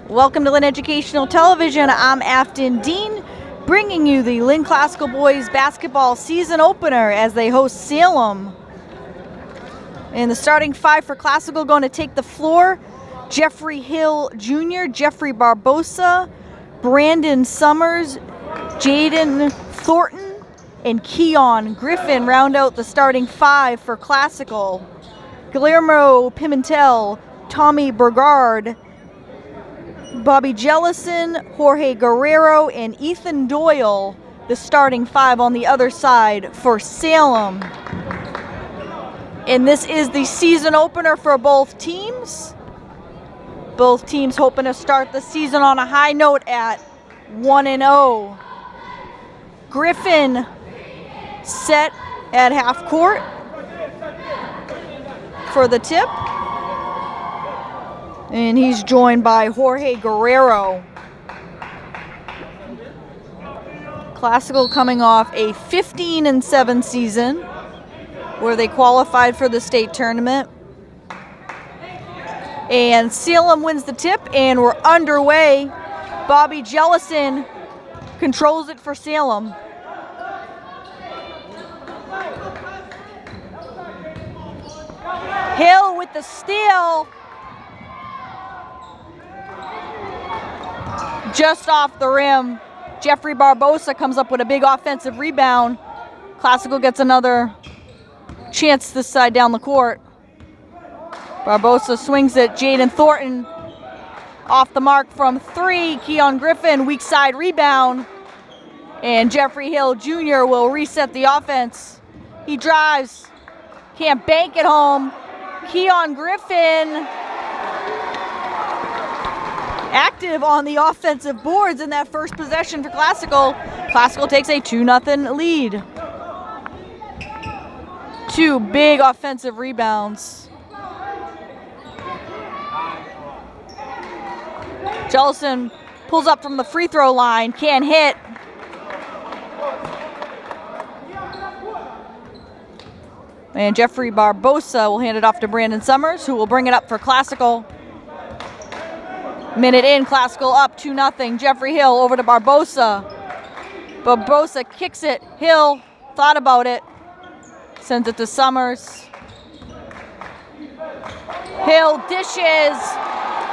Welcome to Lynn Educational Television. I'm Afton Dean, bringing you the Lynn Classical Boys basketball season opener as they host Salem. And the starting five for Classical going to take the floor: Jeffrey Hill Jr., Jeffrey Barbosa, Brandon Summers, Jaden Thornton, and Keon Griffin round out the starting five for Classical. Guillermo Pimentel, Tommy Bergard, Bobby Jellison, Jorge Guerrero, and Ethan Doyle, the starting five on the other side for Salem. And this is the season opener for both teams. Both teams hoping to start the season on a high note at 1-0. Griffin set at half court for the tip. And he's joined by Jorge Guerrero. Classical coming off a 15-7 season where they qualified for the state tournament. And Salem wins the tip, and we're underway. Bobby Jellison controls it for Salem. Hill with the steal. Just off the rim. Jeffrey Barbosa comes up with a big offensive rebound. Classical gets another chance this side down the court. Barbosa swings it. Jaden Thornton off the mark from three. Keon Griffin, weak side rebound. And Jeffrey Hill Jr. will reset the offense. He drives. Can't bank it home. Keon Griffin active on the offensive boards in that first possession for Classical. Classical takes a 2-0 lead. Two big offensive rebounds. Jellison pulls up from the free throw line, can't hit. And Jeffrey Barbosa will hand it off to Brandon Summers, who will bring it up for Classical. Minute in, Classical up 2-0. Jeffrey Hill over to Barbosa. Barbosa kicks it. Hill thought about it. Sends it to Summers. Hill dishes.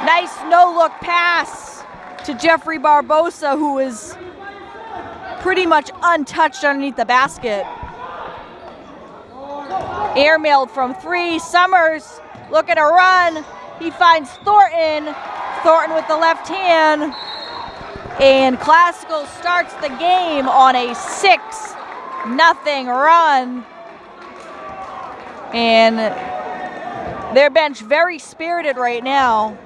Nice no-look pass to Jeffrey Barbosa, who is pretty much untouched underneath the basket. Airmailed from three. Summers looking to run. He finds Thornton. Thornton with the left hand. And Classical starts the game on a 6-0 run. And their bench very spirited right now.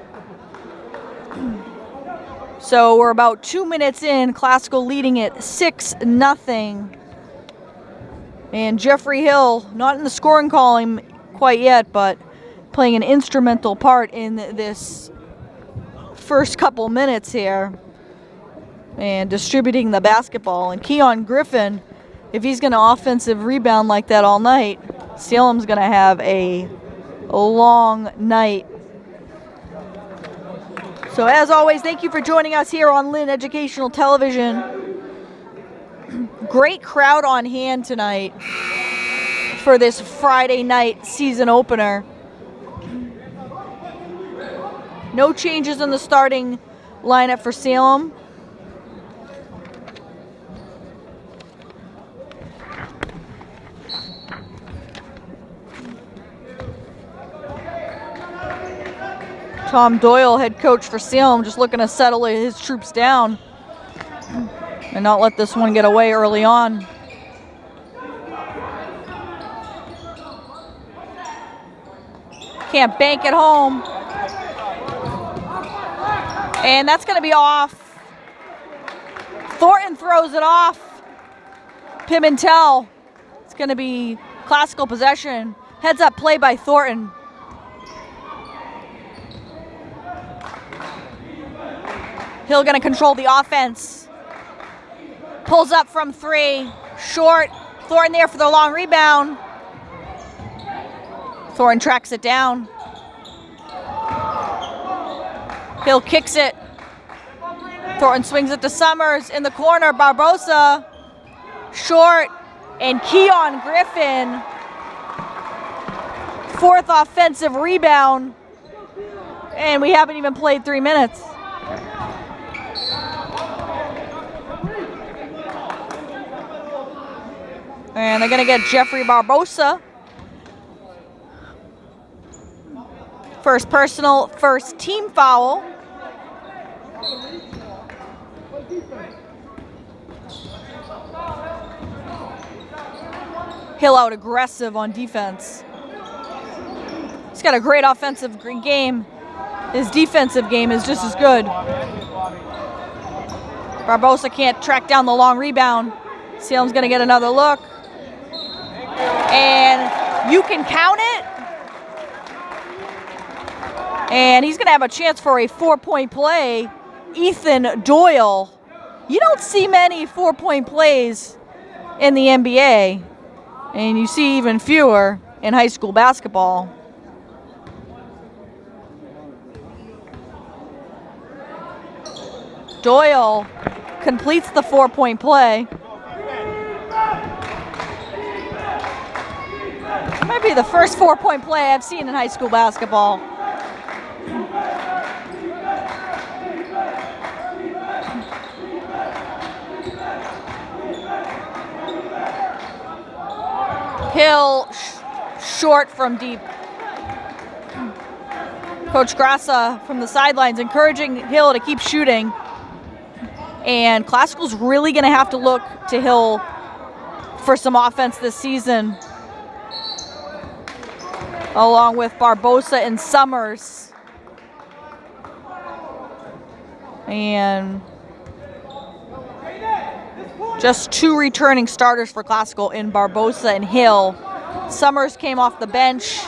So we're about 2 minutes in. Classical leading it 6-0. And Jeffrey Hill, not in the scoring column quite yet, but playing an instrumental part in this first couple minutes here and distributing the basketball. And Keon Griffin, if he's going to offensive rebound like that all night, Salem's going to have a long night. So as always, thank you for joining us here on Lynn Educational Television. Great crowd on hand tonight for this Friday night season opener. No changes in the starting lineup for Salem. Tom Doyle, head coach for Salem, just looking to settle his troops down and not let this one get away early on. Can't bank it home. And that's going to be off. Thornton throws it off. Pimentel. It's going to be Classical possession. Heads up play by Thornton. Hill going to control the offense. Pulls up from three. Short. Thornton there for the long rebound. Thornton tracks it down. Hill kicks it. Thornton swings it to Summers in the corner. Barbosa, short, and Keon Griffin. Fourth offensive rebound. And we haven't even played 3 minutes. And they're going to get Jeffrey Barbosa. First personal, first team foul. Hill out aggressive on defense. He's got a great offensive game. His defensive game is just as good. Barbosa can't track down the long rebound. Salem's going to get another look. And you can count it. And he's going to have a chance for a 4-point play. Ethan Doyle. You don't see many 4-point plays in the NBA. And you see even fewer in high school basketball. Doyle completes the 4-point play. Might be the first 4-point play I've seen in high school basketball. Hill short from deep. Coach Grassa from the sidelines encouraging Hill to keep shooting. And Classical's really going to have to look to Hill for some offense this season, along with Barbosa and Summers. And just 2 returning starters for Classical in Barbosa and Hill. Summers came off the bench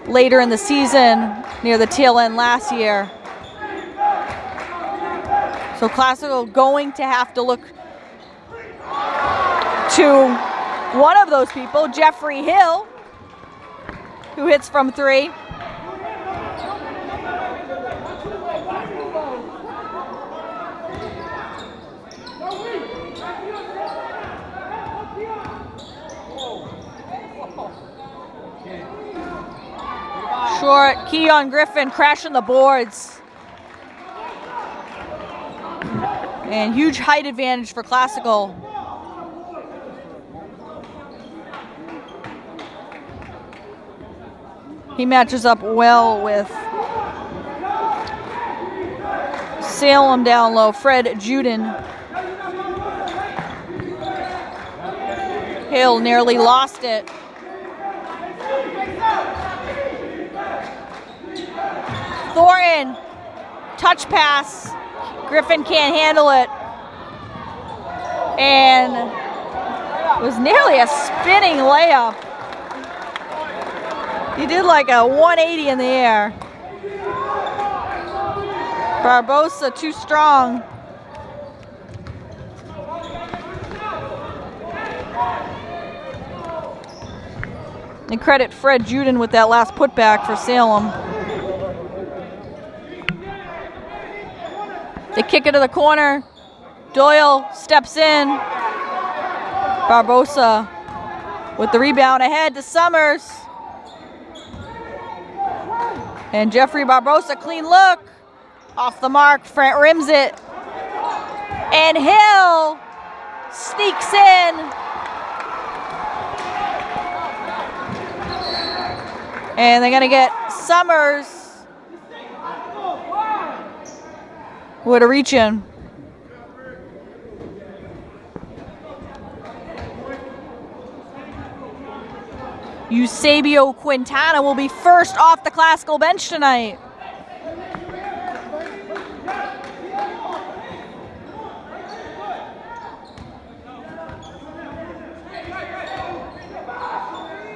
later in the season, near the tail end last year. So Classical going to have to look to one of those people, Jeffrey Hill, who hits from 3. Short, Keon Griffin crashing the boards. And huge height advantage for Classical. He matches up well with Salem down low, Fred Juden. Hill nearly lost it. Thornton, touch pass. Griffin can't handle it. And it was nearly a spinning layup. He did like a 180 in the air. Barbosa too strong. And credit Fred Juden with that last putback for Salem. They kick it to the corner. Doyle steps in. Barbosa with the rebound ahead to Summers. And Jeffrey Barbosa, clean look. Off the mark, front rims it. And Hill sneaks in. And they're gonna get Summers with a reach in. Eusebio Quintana will be first off the Classical bench tonight.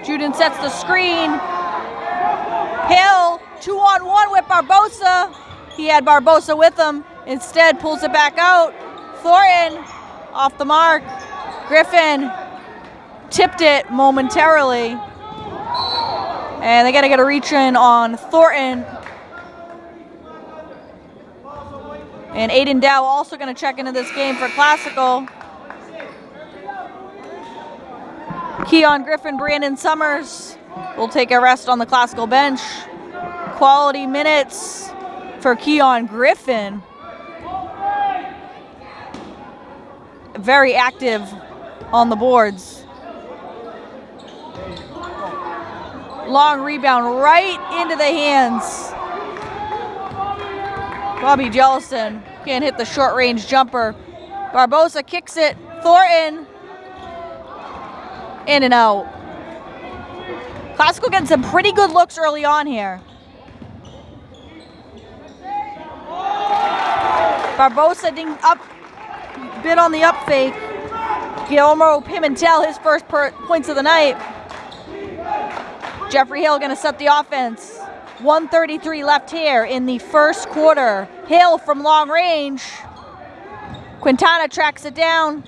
Juden sets the screen. Hill, 2-on-1 with Barbosa. He had Barbosa with him. Instead, pulls it back out. Thornton off the mark. Griffin tipped it momentarily. And they got to get a reach in on Thornton. And Aiden Dow also going to check into this game for Classical. Keon Griffin, Brandon Summers will take a rest on the Classical bench. Quality minutes for Keon Griffin. Very active on the boards. Long rebound right into the hands. Bobby Jellison can't hit the short range jumper. Barbosa kicks it. Thornton. In and out. Classical getting some pretty good looks early on here. Barbosa dinged up, bit on the up fake. Guillermo Pimentel, his first points of the night. Jeffrey Hill gonna set the offense. 1:33 left here in the first quarter. Hill from long range. Quintana tracks it down.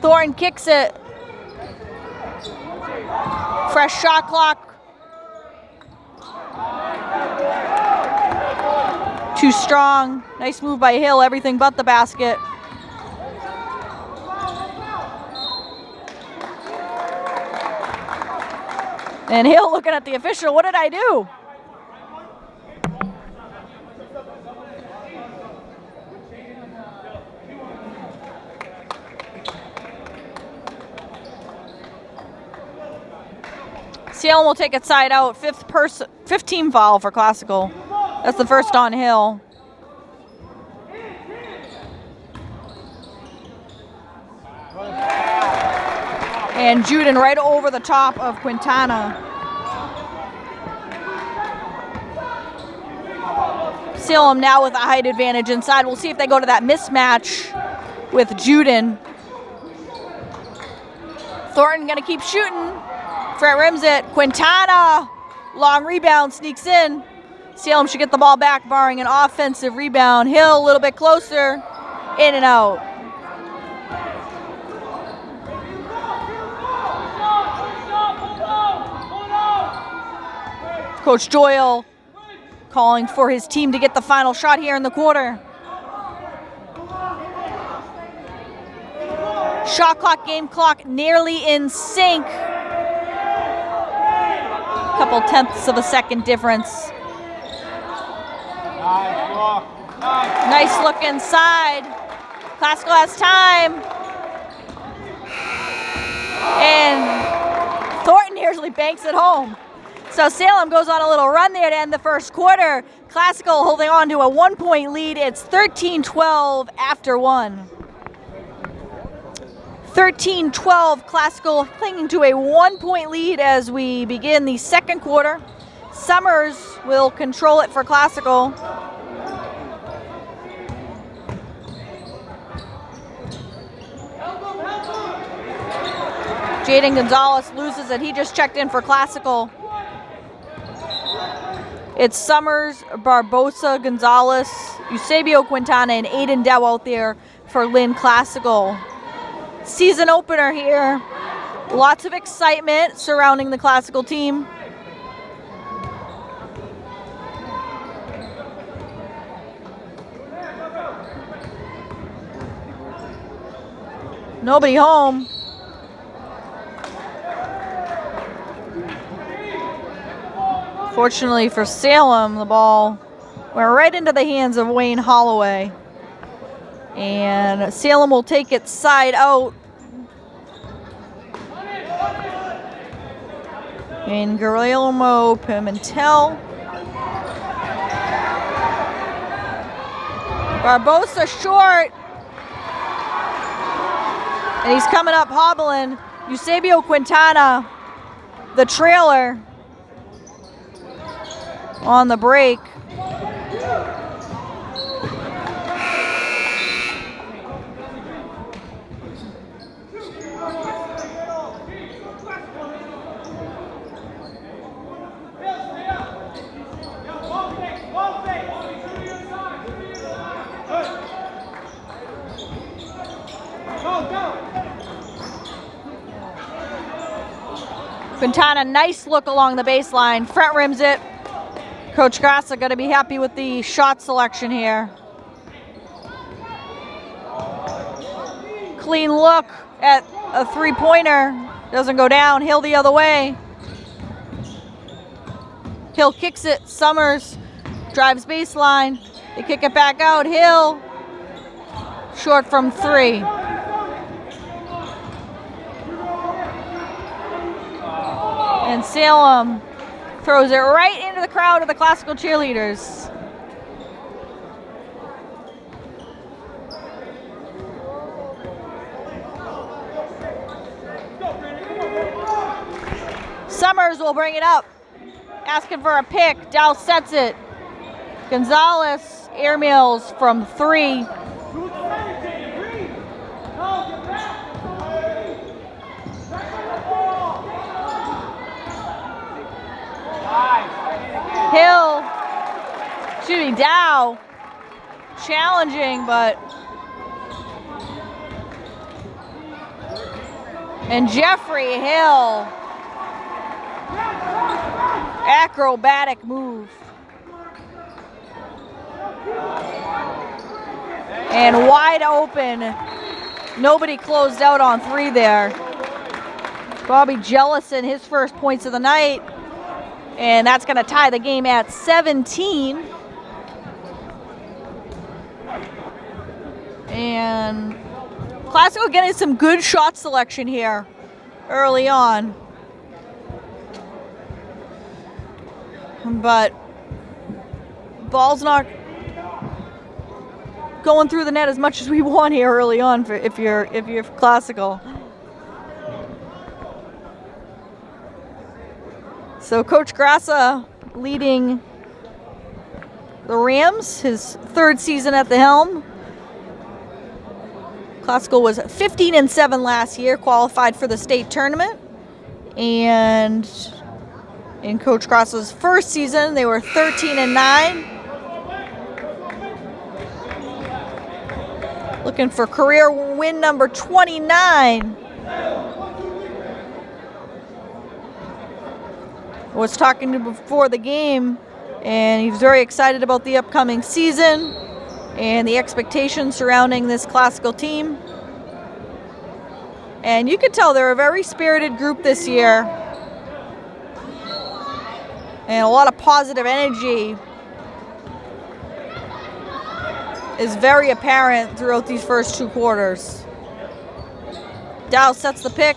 Thornton kicks it. Fresh shot clock. Too strong. Nice move by Hill, everything but the basket. And Hill looking at the official, what did I do? Salem will take it side out, fifth team foul for Classical. That's the first on Hill. And Juden right over the top of Quintana. Salem now with a height advantage inside. We'll see if they go to that mismatch with Juden. Thornton gonna keep shooting. Fred rims it. Quintana, long rebound, sneaks in. Salem should get the ball back, barring an offensive rebound. Hill a little bit closer, in and out. Coach Doyle calling for his team to get the final shot here in the quarter. Shot clock, game clock nearly in sync. Couple tenths of a second difference. Nice look inside. Classical has time. And Thornton nearly banks it home. So Salem goes on a little run there to end the first quarter. Classical holding on to a 1-point lead. It's 13-12 after one. 13-12, Classical clinging to a 1-point lead as we begin the second quarter. Summers will control it for Classical. Jaden Gonzalez loses it. He just checked in for Classical. It's Summers, Barbosa, Gonzalez, Eusebio Quintana, and Aiden Dow out there for Lynn Classical. Season opener here. Lots of excitement surrounding the Classical team. Nobody home. Fortunately for Salem, the ball went right into the hands of Wayne Holloway. And Salem will take it side out. And Guillermo Pimentel. Barbosa short. And he's coming up hobbling. Eusebio Quintana, the trailer, on the break. Quintana, nice look along the baseline. Front rims it. Coach Grassa going to be happy with the shot selection here. Clean look at a three-pointer. Doesn't go down. Hill the other way. Hill kicks it. Summers drives baseline. They kick it back out. Hill short from three. And Salem throws it right into the crowd of the classical cheerleaders. Summers will bring it up, asking for a pick. Dow sets it. Gonzalez airmails from three. Hill, excuse me, Dow, challenging, but and Jeffrey Hill, acrobatic move. And wide open. Nobody closed out on three there. Bobby Jellison, his first points of the night. And that's going to tie the game at 17. And Classical getting some good shot selection here early on. But ball's not going through the net as much as we want here early on for if you're Classical. So Coach Grassa leading the Rams, his third season at the helm. Classical was 15-7 last year, qualified for the state tournament. And in Coach Grassa's first season, they were 13-9. Looking for career win number 29. Was talking to him before the game, and he's very excited about the upcoming season and the expectations surrounding this Classical team. And you can tell they're a very spirited group this year, and a lot of positive energy is very apparent throughout these first two quarters. Dow sets the pick.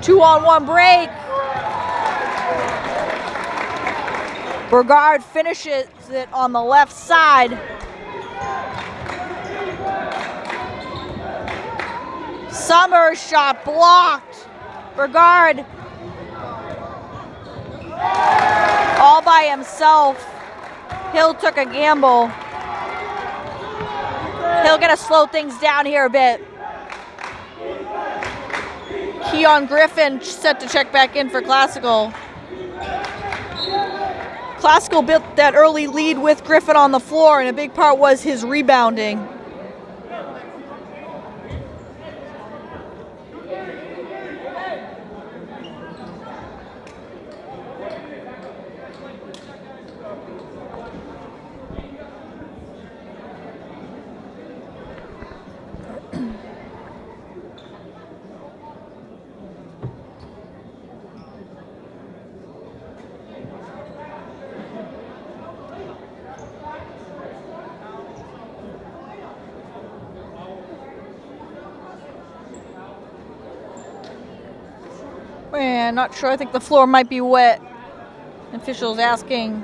Two-on-one break. Burgard finishes it on the left side. Summers shot blocked. Burgard all by himself. Hill took a gamble. Hill gonna slow things down here a bit. Keon Griffin set to check back in for Classical. Classical built that early lead with Griffin on the floor, and a big part was his rebounding. And not sure, I think the floor might be wet. Officials asking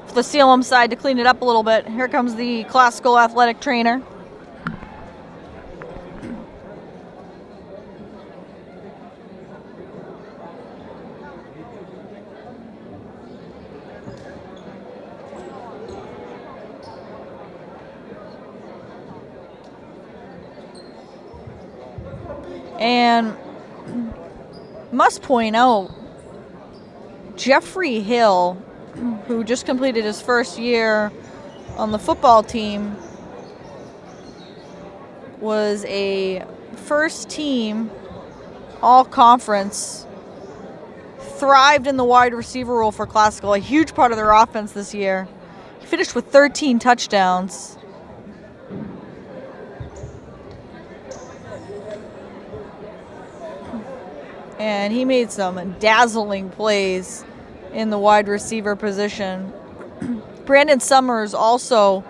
for the Salem side to clean it up a little bit. Here comes the Classical athletic trainer. And must point out, Jeffrey Hill, who just completed his first year on the football team, was a first team all-conference thrived in the wide receiver role for Classical, a huge part of their offense this year. He finished with 13 touchdowns. And he made some dazzling plays in the wide receiver position. Brandon Summers also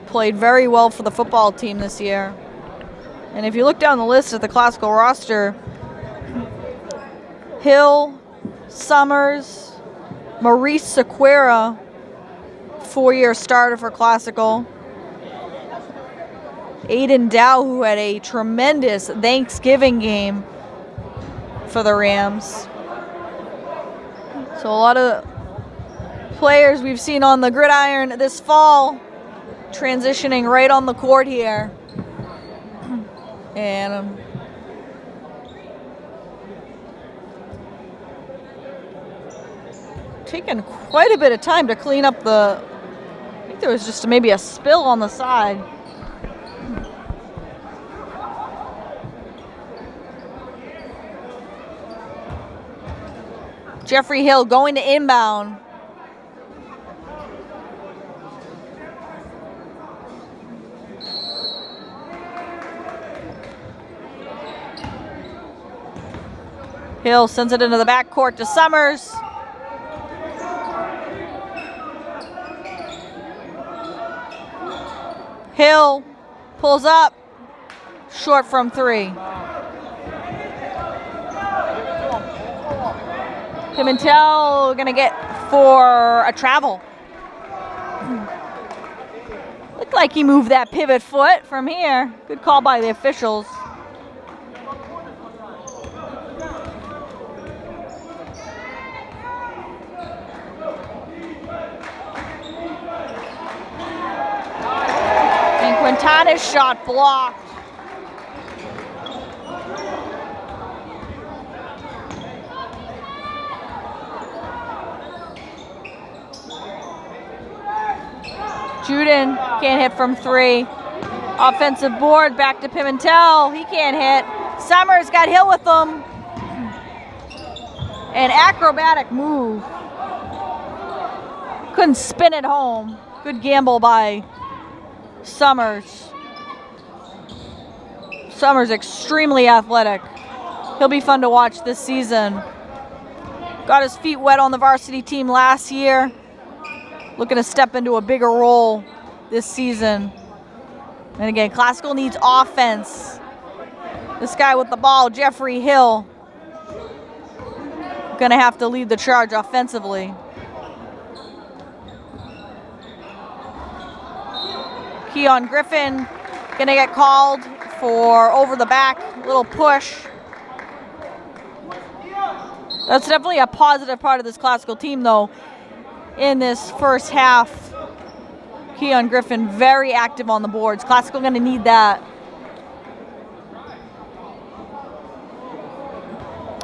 played very well for the football team this year. And if you look down the list at the Classical roster, Hill, Summers, Maurice Sequeira, 4-year starter for Classical. Aiden Dow, who had a tremendous Thanksgiving game for the Rams. So a lot of players we've seen on the gridiron this fall transitioning right on the court here. And taking quite a bit of time to clean up I think there was just maybe a spill on the side. Jeffrey Hill going to inbound. Hill sends it into the backcourt to Summers. Hill pulls up, short from 3. Pimentel gonna get for a travel. Looked like he moved that pivot foot from here. Good call by the officials. And Quintana's shot blocked. Juden can't hit from 3. Offensive board back to Pimentel. He can't hit. Summers got hit with them. An acrobatic move. Couldn't spin it home. Good gamble by Summers. Summers extremely athletic. He'll be fun to watch this season. Got his feet wet on the varsity team last year. Looking to step into a bigger role this season. And again, Classical needs offense. This guy with the ball, Jeffrey Hill, gonna have to lead the charge offensively. Keon Griffin gonna get called for over the back, little push. That's definitely a positive part of this Classical team though. In this first half, Keon Griffin very active on the boards. Classical gonna need that.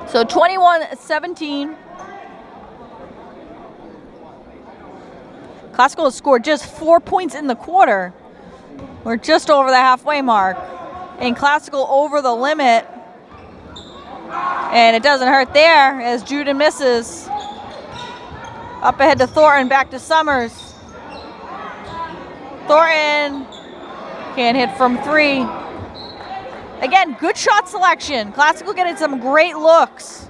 So 21-17. Classical has scored just 4 points in the quarter. We're just over the halfway mark. And Classical over the limit. And it doesn't hurt there as Juden misses. Up ahead to Thornton, back to Summers. Thornton can't hit from 3. Again, good shot selection. Classical getting some great looks.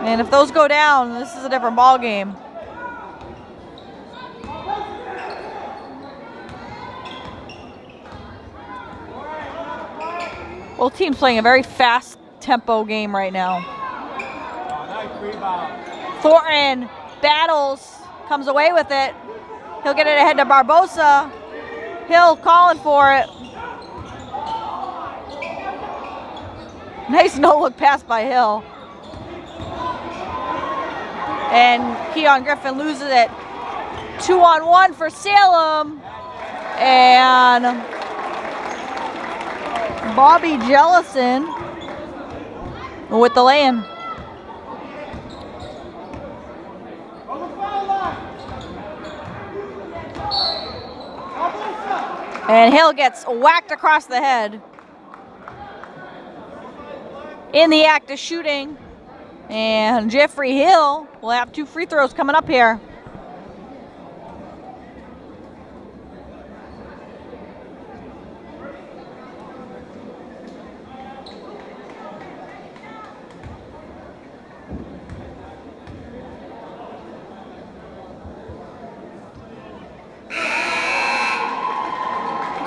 And if those go down, this is a different ball game. Both teams playing a very fast tempo game right now. Thornton battles, comes away with it. He'll get it ahead to Barbosa. Hill calling for it. Nice no-look pass by Hill. And Keon Griffin loses it. 2-on-1 for Salem. And Bobby Jellison with the lay-in. And Hill gets whacked across the head. in the act of shooting. And Jeffrey Hill will have 2 free throws coming up here.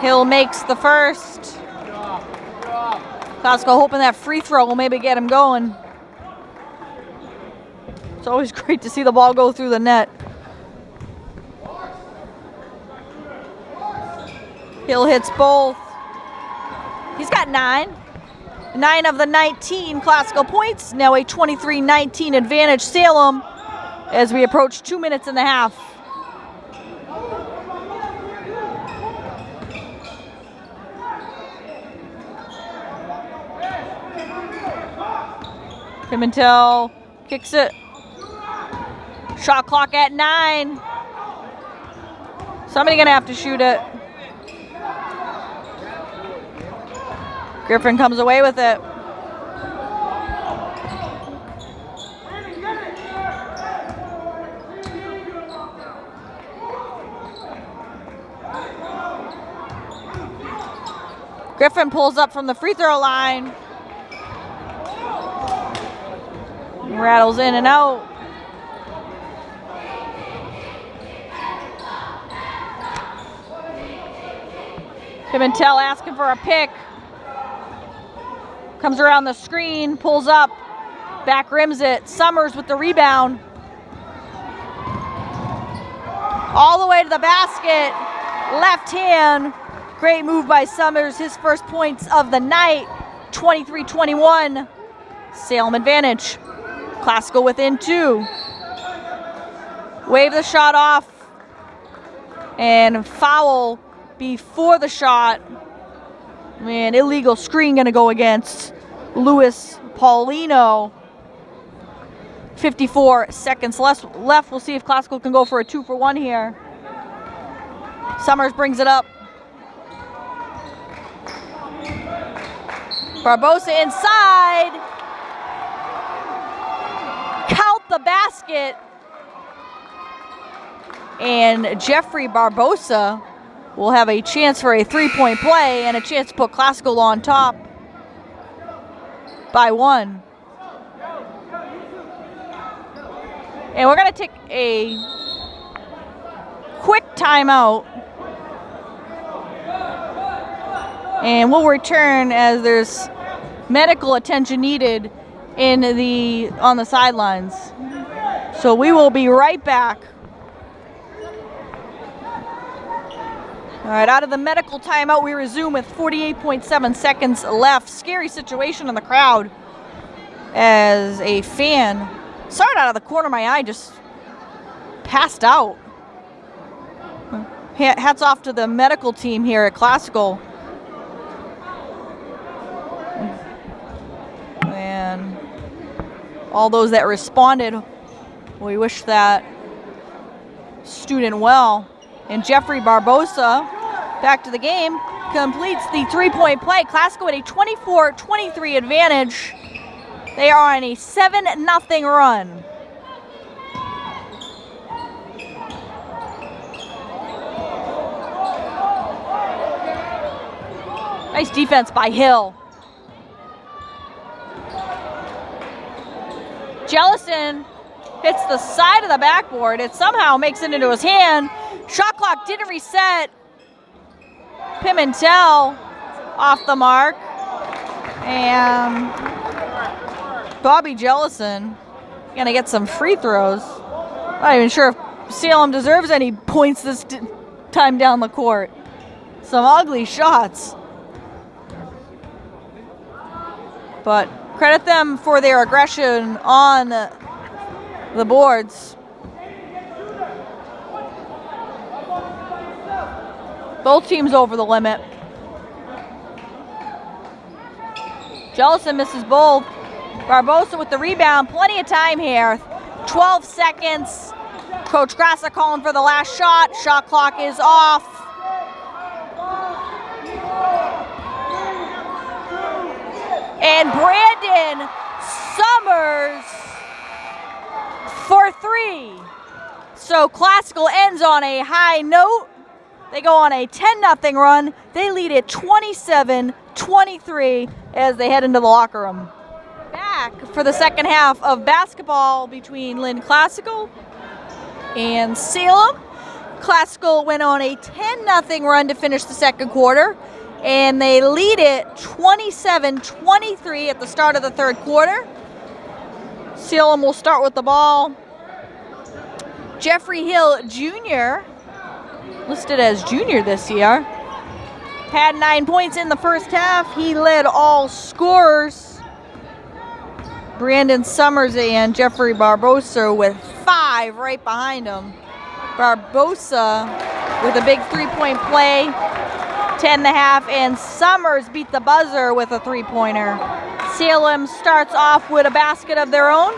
Hill makes the first. Classical hoping that free throw will maybe get him going. It's always great to see the ball go through the net. Hill hits both. He's got 9. 9 of the 19 Classical points. Now a 23-19 advantage Salem as we approach 2 minutes and a half. Pimentel kicks it. Shot clock at 9. Somebody gonna have to shoot it. Griffin comes away with it. Griffin pulls up from the free throw line. Rattles in and out. Pimentel asking for a pick. Comes around the screen, pulls up, back rims it. Summers with the rebound. All the way to the basket. Left hand. Great move by Summers. His first points of the night. 23-21. Salem advantage. Classical within 2. Wave the shot off. And foul before the shot. Man, illegal screen going to go against Luis Paulino. 54 seconds left. We'll see if Classical can go for a 2-for-1 here. Summers brings it up. Barbosa inside. Count the basket. And Jeffrey Barbosa will have a chance for a 3-point play and a chance to put Classical on top by 1. And we're going to take a quick timeout. And we'll return as there's medical attention needed on the sidelines. So we will be right back. All right, out of the medical timeout, we resume with 48.7 seconds left. Scary situation in the crowd as a fan, sorry, out of the corner of my eye, just passed out. Hats off to the medical team here at Classical. And all those that responded, we wish that student well. And Jeffrey Barbosa, back to the game, completes the 3-point play. Classical with a 24-23 advantage. They are on a 7-0 run. Nice defense by Hill. Jellison hits the side of the backboard. It somehow makes it into his hand. Shot clock didn't reset. Pimentel off the mark. And Bobby Jellison gonna get some free throws. Not even sure if Salem deserves any points this time down the court. Some ugly shots. But credit them for their aggression on the boards. Both teams over the limit. Jellison misses both. Barbosa with the rebound. Plenty of time here. 12 seconds. Coach Grassa calling for the last shot. Shot clock is off. And Brandon Summers for 3. So Classical ends on a high note. They go on a 10-0 run. They lead it 27-23 as they head into the locker room. Back for the second half of basketball between Lynn Classical and Salem. Classical went on a 10-0 run to finish the second quarter, and they lead it 27-23 at the start of the third quarter. Salem will start with the ball. Jeffrey Hill Jr., listed as junior this year, had 9 points in the first half. He led all scorers. Brandon Summers and Jeffrey Barbosa with 5 right behind him. Barbosa with a big 3-point play, 10.5, and Summers beat the buzzer with a 3-pointer. Salem starts off with a basket of their own.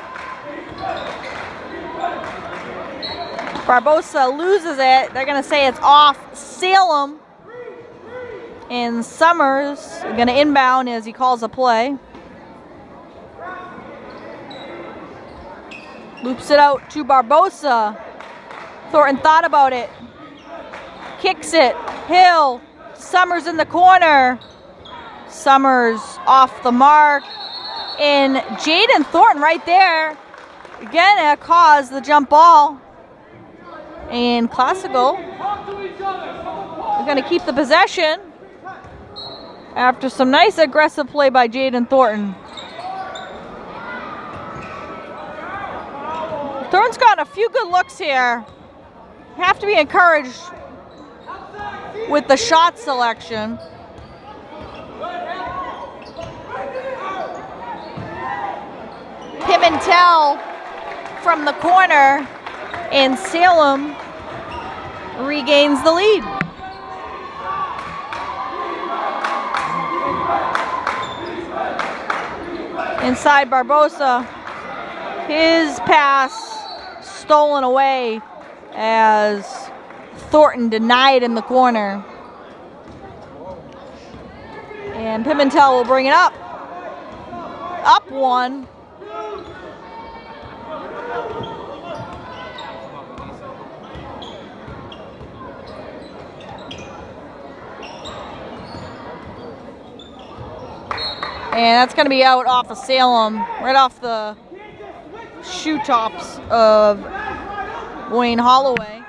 Barbosa loses it. They're going to say it's off Salem. And Summers is going to inbound as he calls a play. Loops it out to Barbosa. Thornton thought about it. Kicks it. Hill. Summers in the corner. Summers off the mark. And Jaden Thornton right there. Again, caused the jump ball. And Classical are going to keep the possession after some nice aggressive play by Jaden Thornton. Thornton's gotten a few good looks here. Have to be encouraged with the shot selection. Pimentel from the corner, and Salem regains the lead. Inside Barbosa, his pass stolen away as Thornton denied in the corner. And Pimentel will bring it up. Up 1. And that's going to be out off of Salem, right off the shoe tops of Wayne Holloway.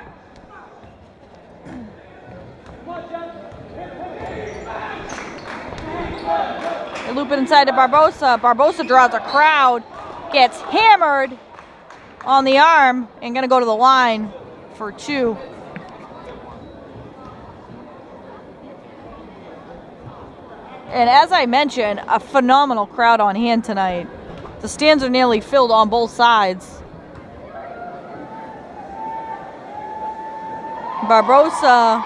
They loop it inside to Barbosa. Barbosa draws a crowd, gets hammered on the arm, and going to go to the line for 2. And as I mentioned, a phenomenal crowd on hand tonight. The stands are nearly filled on both sides. Barbosa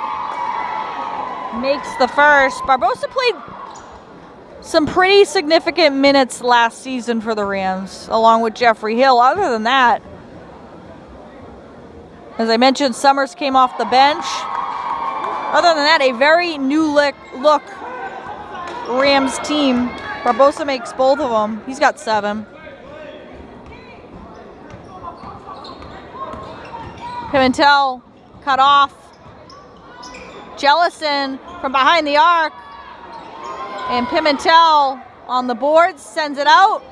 makes the first. Barbosa played some pretty significant minutes last season for the Rams, along with Jeffrey Hill. Other than that, as I mentioned, Summers came off the bench. Other than that, a very new look Rams team. Barbosa makes both of them. He's got 7. Pimentel cut off. Jellison from behind the arc. And Pimentel on the boards sends it out.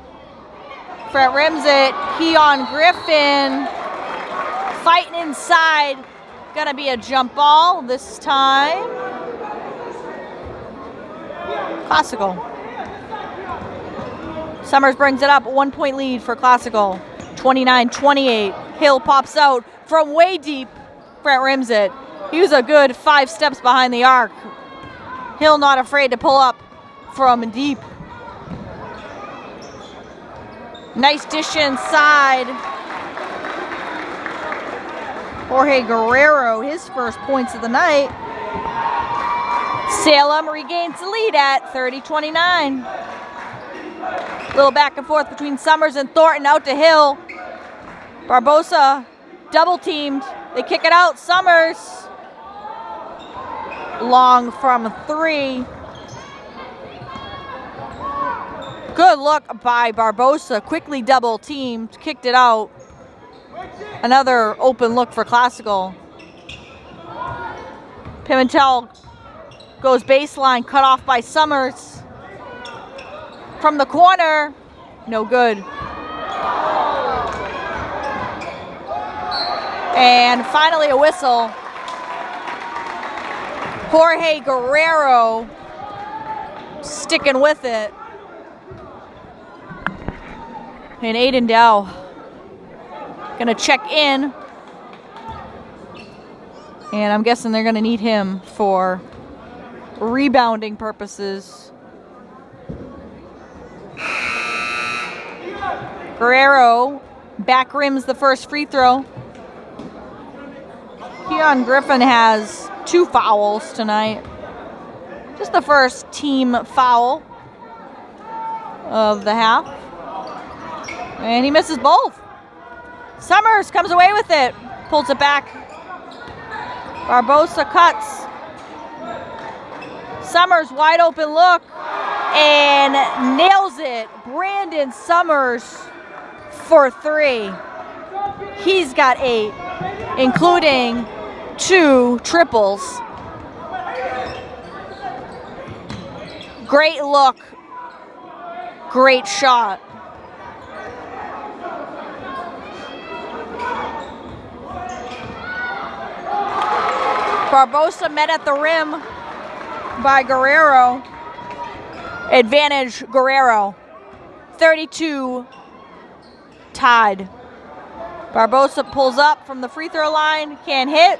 Fred rims it. Keon Griffin fighting inside. Gonna be a jump ball this time. Classical. Summers brings it up. 1-point lead for Classical. 29-28. Hill pops out from way deep. Brent rims it. He was a good 5 steps behind the arc. Hill not afraid to pull up from deep. Nice dish inside. Jorge Guerrero, his first points of the night. Salem regains the lead at 30-29. Little back and forth between Summers and Thornton, out to Hill. Barbosa double teamed. They kick it out. Summers long from 3. Good look by Barbosa, quickly double teamed, kicked it out. Another open look for Classical. Pimentel goes baseline, cut off by Summers. From the corner, no good. And finally a whistle. Jorge Guerrero sticking with it. And Aiden Dow gonna check in. And I'm guessing they're gonna need him for rebounding purposes. Guerrero back rims the first free throw. Keon Griffin has 2 fouls tonight. Just the first team foul of the half. And he misses both. Summers comes away with it, pulls it back. Barbosa cuts. Summers wide open look and nails it. Brandon Summers for 3. He's got 8, including 2 triples. Great look. Great shot. Barbosa met at the rim by Guerrero. Advantage Guerrero. 32 tied. Barbosa pulls up from the free throw line, can't hit.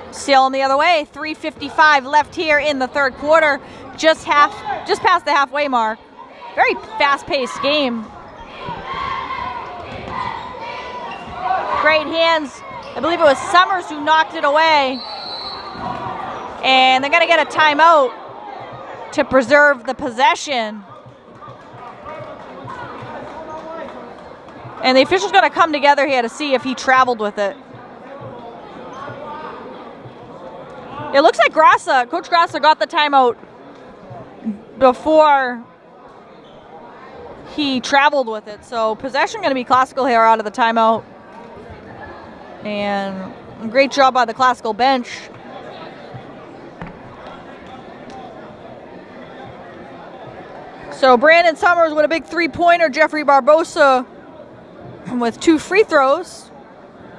Sailing the other way. 3:55 left here in the third quarter. Just past the halfway mark. Very fast-paced game. Great hands. I believe it was Summers who knocked it away. And they're gonna get a timeout to preserve the possession. And the official's gonna come together here to see if he traveled with it. It looks like Coach Grassa got the timeout before he traveled with it. So possession gonna be Classical here out of the timeout. And a great job by the Classical bench. So Brandon Summers with a big 3-pointer, Jeffrey Barbosa with 2 free throws.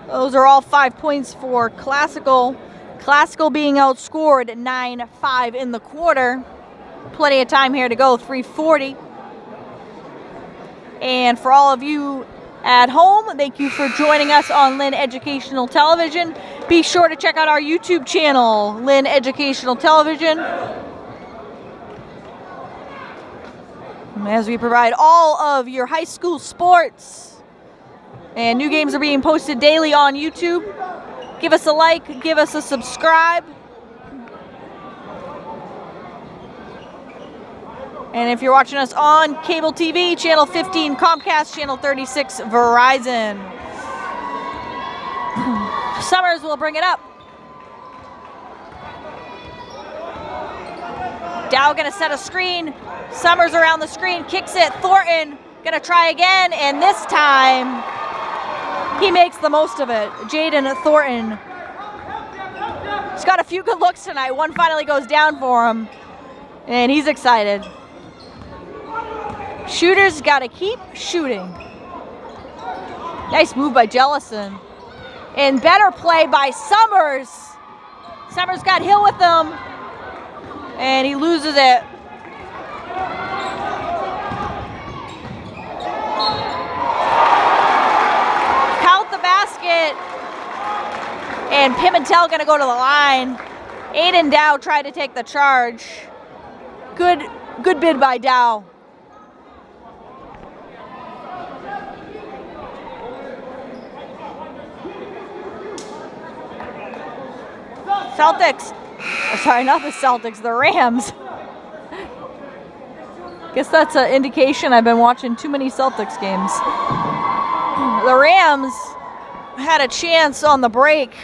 Those are all 5 points for Classical. Classical being outscored 9-5 in the quarter. Plenty of time here to go, 3:40. And for all of you at home, thank you for joining us on Lynn Educational Television. Be sure to check out our YouTube channel, Lynn Educational Television, as we provide all of your high school sports. And new games are being posted daily on YouTube. Give us a like, give us a subscribe. And if you're watching us on cable TV, channel 15 Comcast, channel 36 Verizon. Summers will bring it up. Dow gonna set a screen. Summers around the screen, kicks it. Thornton gonna try again, and this time he makes the most of it. Jaden Thornton. He's got a few good looks tonight. One finally goes down for him, and he's excited. Shooters gotta keep shooting. Nice move by Jellison. And better play by Summers. Summers got Hill with him, and he loses it. Count the basket. And Pimentel gonna go to the line. Aiden Dow tried to take the charge. Good bid by Dow. Celtics. Sorry, not the Celtics, the Rams. Guess that's an indication I've been watching too many Celtics games. The Rams had a chance on the break.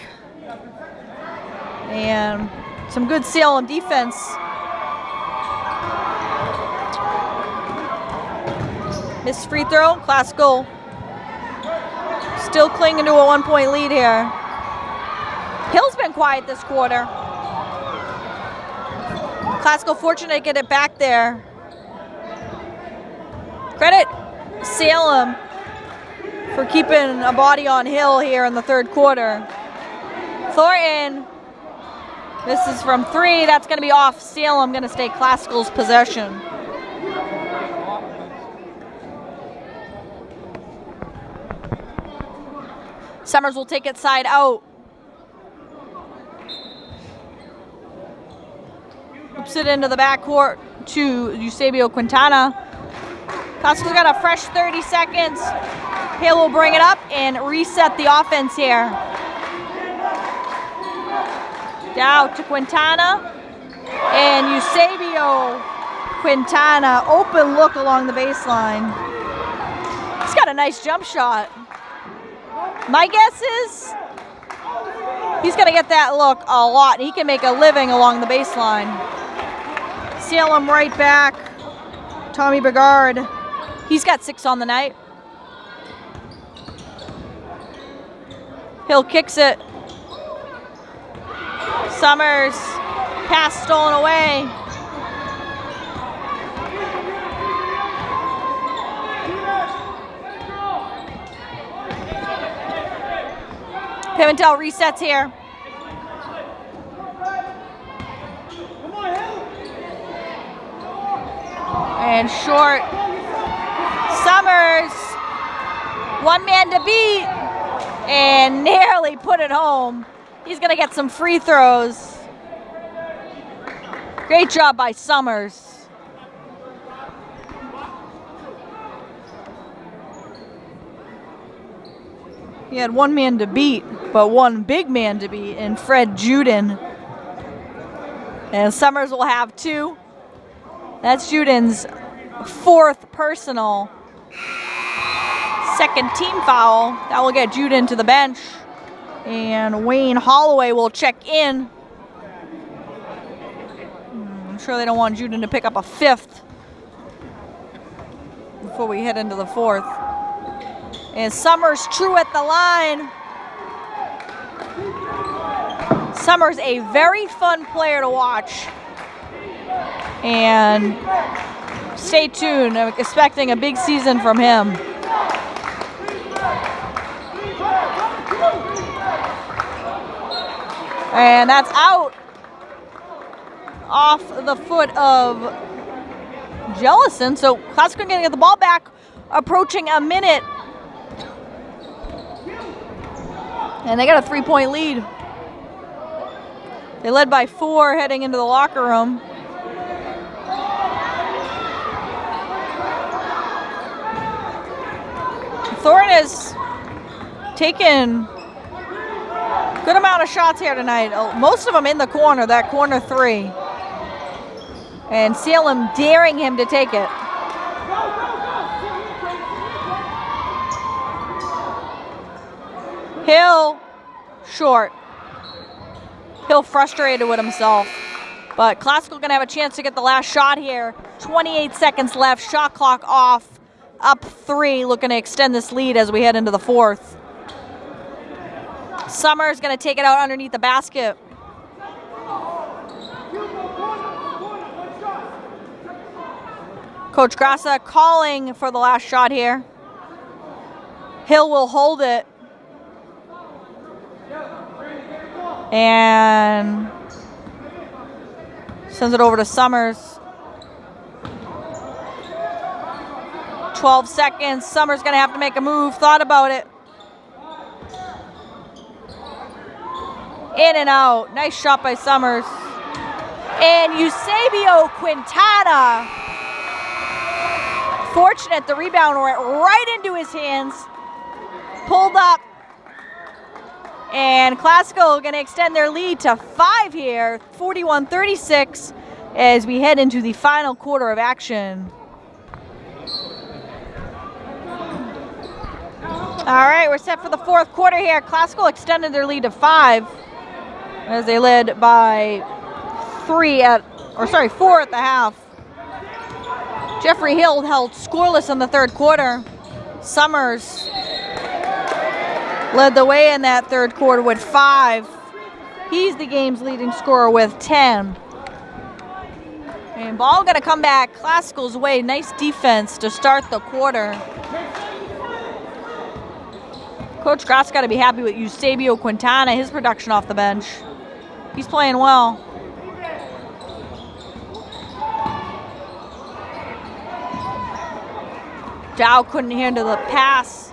And some good Salem defense. Missed free throw. Classical still clinging to a 1-point lead here. Hill's been quiet this quarter. Classical fortunate to get it back there. Credit Salem for keeping a body on Hill here in the third quarter. Thornton, this is from 3. That's going to be off Salem, going to stay Classical's possession. Summers will take it side out. Oops it into the backcourt to Eusebio Quintana. Classical's got a fresh 30 seconds. Hill will bring it up and reset the offense here. Down to Quintana. And Eusebio Quintana, open look along the baseline. He's got a nice jump shot. My guess is he's going to get that look a lot. He can make a living along the baseline. Salem right back. Tommy Begard. He's got 6 on the night. Hill kicks it. Summers. Pass stolen away. Pimentel resets here. And short. Summers. 1 man to beat. And nearly put it home. He's going to get some free throws. Great job by Summers. He had 1 man to beat, but 1 big man to beat in Fred Juden. And Summers will have 2. That's Juden's 4th personal. 2nd team foul. That will get Juden to the bench. And Wayne Holloway will check in. I'm sure they don't want Juden to pick up a 5th before we head into the 4th. And Summers true at the line. Summers a very fun player to watch. And stay tuned. I'm expecting a big season from him. And that's out. Off the foot of Jellison. So Classical going to get the ball back, approaching a minute. And they got a 3-point lead. They led by 4 heading into the locker room. Thornton has taken a good amount of shots here tonight. Most of them in the corner, that corner 3. And Salem daring him to take it. Hill, short. Hill frustrated with himself. But Classical going to have a chance to get the last shot here. 28 seconds left, shot clock off. Up 3, looking to extend this lead as we head into the 4th. Summers going to take it out underneath the basket. Coach Grassa calling for the last shot here. Hill will hold it. And sends it over to Summers. 12 seconds. Summers going to have to make a move. Thought about it. In and out. Nice shot by Summers. And Eusebio Quintana. Fortunate, the rebound went right into his hands. Pulled up. And Classical going to extend their lead to 5 here. 41-36 as we head into the final quarter of action. All right, we're set for the 4th quarter here. Classical extended their lead to 5 as they led by 4 at the half. Jeffrey Hill held scoreless in the third quarter. Summers led the way in that third quarter with 5. He's the game's leading scorer with 10. And ball going to come back Classical's way. Nice defense to start the quarter. Coach Grott's got to be happy with Eusebio Quintana, his production off the bench. He's playing well. Dow couldn't handle the pass.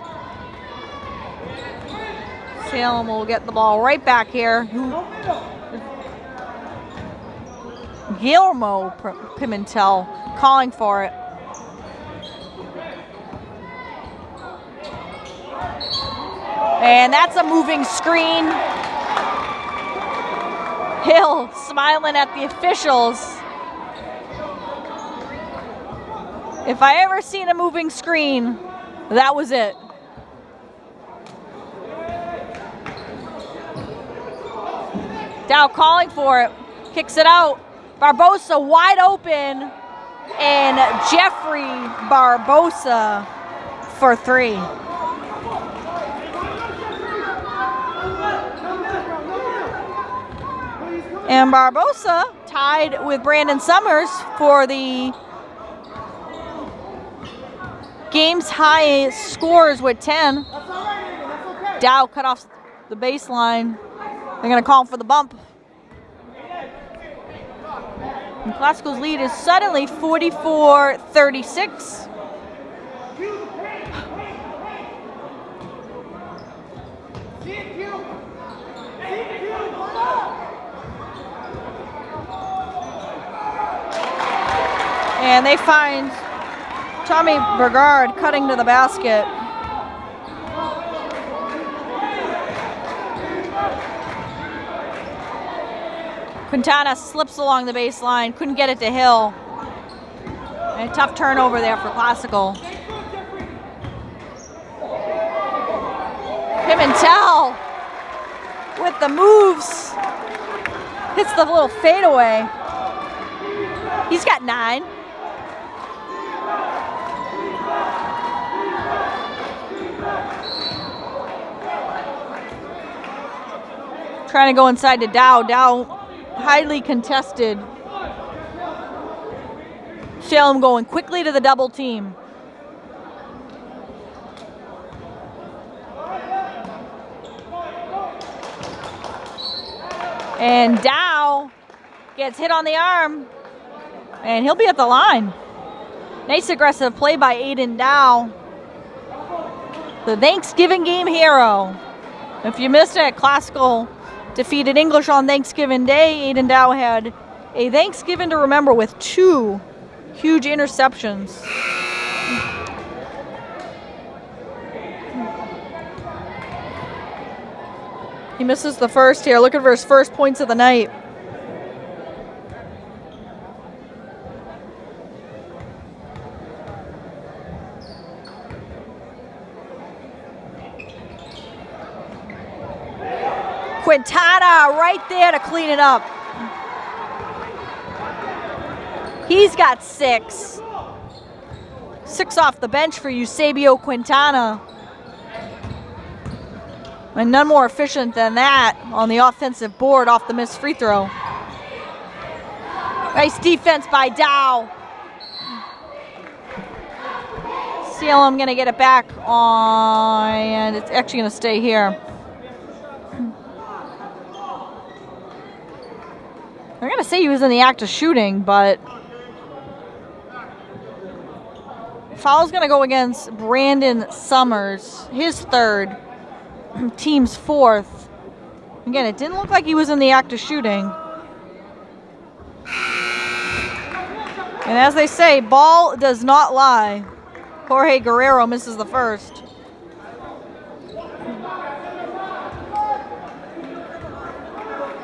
Salem will get the ball right back here. Guillermo Pimentel calling for it. And that's a moving screen. Hill smiling at the officials. If I ever seen a moving screen, that was it. Dow calling for it, kicks it out. Barbosa wide open, and Jeffrey Barbosa for 3. And Barbosa tied with Brandon Summers for the game's high scores with 10. Dow cut off the baseline. They're going to call for the bump. And Classical's lead is suddenly 44-36. And they find Tommy Bergard cutting to the basket. Quintana slips along the baseline, couldn't get it to Hill. And a tough turnover there for Classical. Pimentel with the moves. Hits the little fadeaway. He's got 9. Trying to go inside to Dow. Dow highly contested. Salem going quickly to the double team. And Dow gets hit on the arm, and he'll be at the line. Nice aggressive play by Aiden Dow, the Thanksgiving game hero. If you missed it, Classical defeated English on Thanksgiving Day. Aiden Dow had a Thanksgiving to remember with 2 huge interceptions. He misses the first here. Looking for his first points of the night. Quintana right there to clean it up. He's got 6. 6 off the bench for Eusebio Quintana. And none more efficient than that on the offensive board off the missed free throw. Nice defense by Dow. Salem going to get it back on, and it's actually going to stay here. I'm going to say he was in the act of shooting, but foul's going to go against Brandon Summers, his 3rd, team's 4th. Again, it didn't look like he was in the act of shooting. And as they say, ball does not lie. Jorge Guerrero misses the first.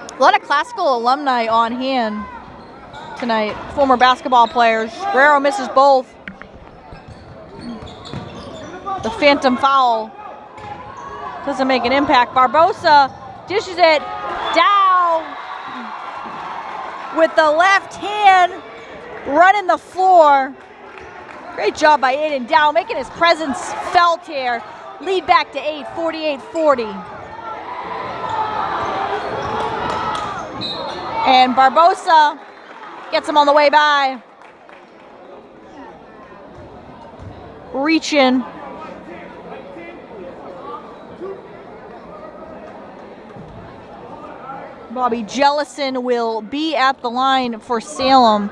A lot of Classical alumni on hand tonight, former basketball players. Guerrero misses both. The phantom foul doesn't make an impact. Barbosa dishes it down with the left hand running the floor. Great job by Aiden Dow, making his presence felt here. Lead back to 8, 48-40. And Barbosa gets him on the way by. Reaching. Bobby Jellison will be at the line for Salem.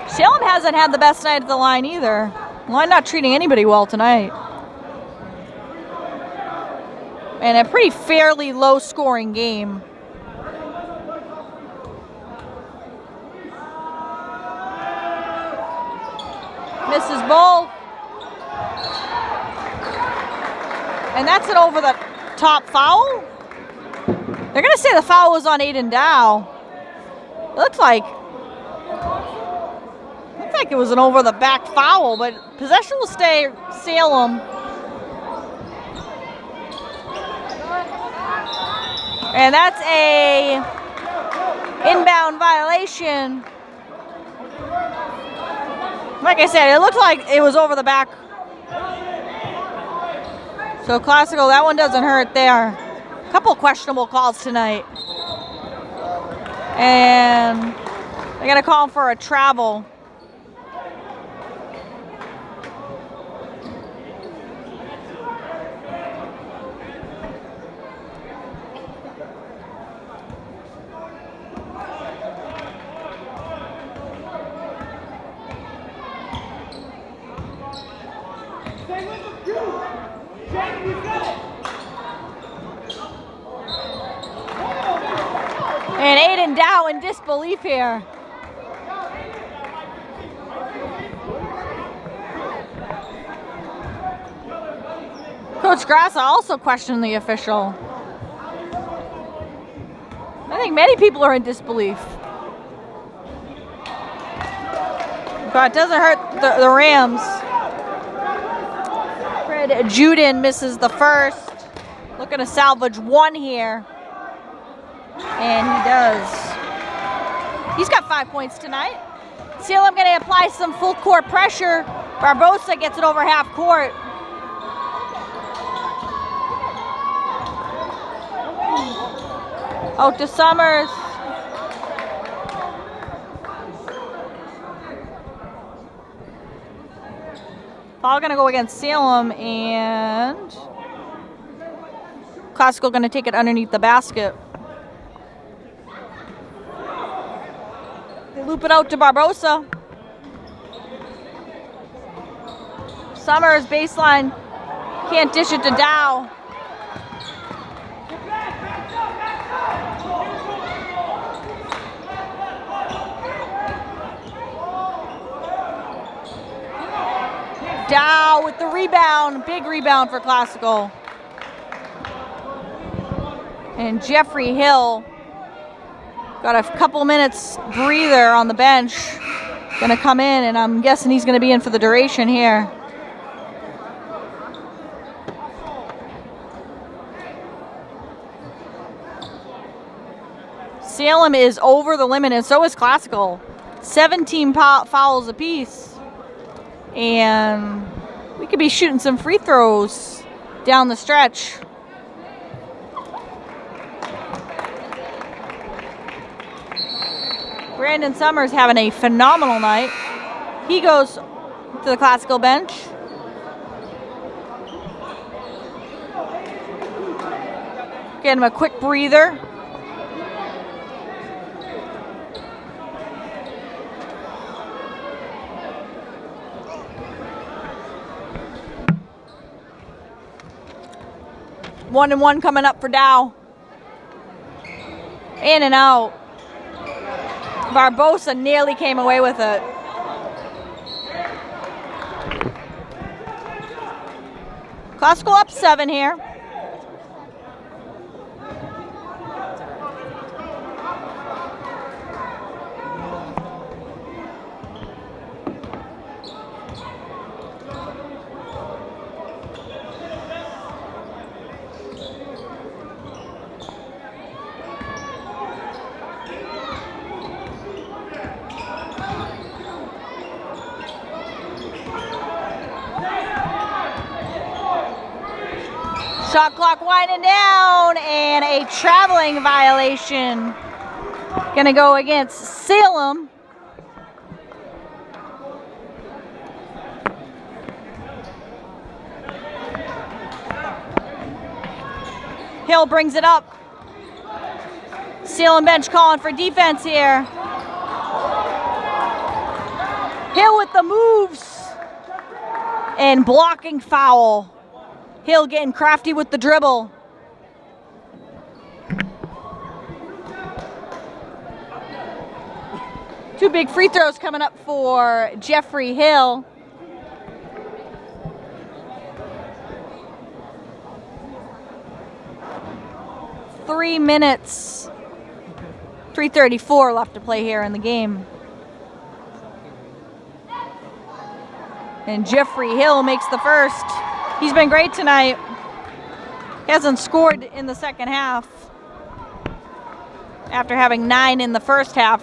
Salem hasn't had the best night at the line either. Line not treating anybody well tonight. And a pretty fairly low scoring game. Misses both. And that's an over the top foul. They're going to say the foul was on Aiden Dow. It looks like it was an over the back foul, but possession will stay Salem. And that's a inbound violation. Like I said, it looked like it was over the back. So Classical, that one doesn't hurt there. A couple questionable calls tonight. And they got a call for a travel. And Aiden Dow in disbelief here. Coach Grassa also questioned the official. I think many people are in disbelief. But it doesn't hurt the Rams. Fred Juden misses the first. Looking to salvage one here. And he does. He's got 5 points tonight. Salem going to apply some full court pressure. Barbosa gets it over half court. Out to Summers. Foul going to go against Salem, and Classical going to take it underneath the basket. They loop it out to Barbosa. Summers baseline, can't dish it to Dow. Dow with the rebound, big rebound for Classical. And Jeffrey Hill got a couple minutes breather on the bench. Gonna come in, and I'm guessing he's gonna be in for the duration here. Salem is over the limit, and so is Classical. 17 fouls apiece. And we could be shooting some free throws down the stretch. Brandon Summers having a phenomenal night. He goes to the Classical bench. Get him a quick breather. One and one coming up for Dow. In and out. Barbosa nearly came away with it. Classical up 7 here. Shot clock winding down, and a traveling violation. Gonna go against Salem. Hill brings it up. Salem bench calling for defense here. Hill with the moves and blocking foul. Hill getting crafty with the dribble. Two big free throws coming up for Jeffrey Hill. Three minutes, 3:34 left to play here in the game. And Jeffrey Hill makes the first. He's been great tonight. He hasn't scored in the second half after having 9 in the first half.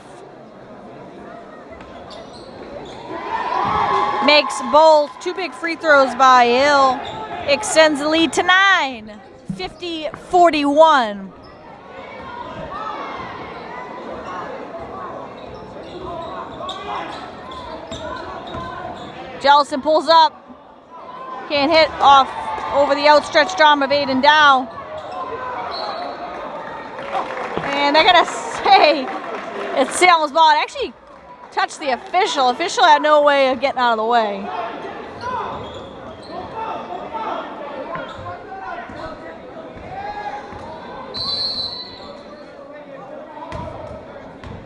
Makes both. Two big free throws by Hill. Extends the lead to 9. 50-41. Jellison pulls up. Can't hit off over the outstretched arm of Aiden Dow. And they're going to say it's Salem's ball. It actually touched the official. Official had no way of getting out of the way.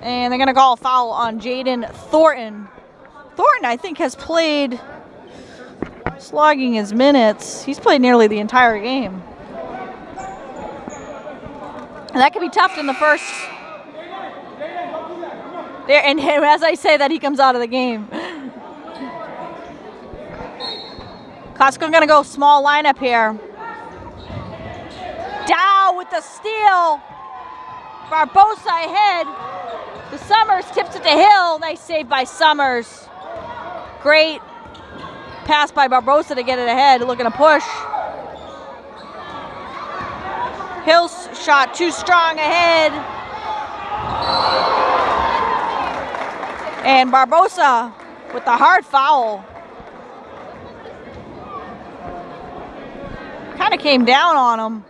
And they're going to call a foul on Jaden Thornton. Thornton, I think, has played, slogging his minutes. He's played nearly the entire game. And that could be tough in the first. There, and as I say that, he comes out of the game. Costco going to go small lineup here. Dow with the steal. Barbosa ahead. The Summers tips it to Hill. Nice save by Summers. Great pass by Barbosa to get it ahead. Looking to push. Hill's shot too strong ahead. And Barbosa with the hard foul. Kind of came down on him.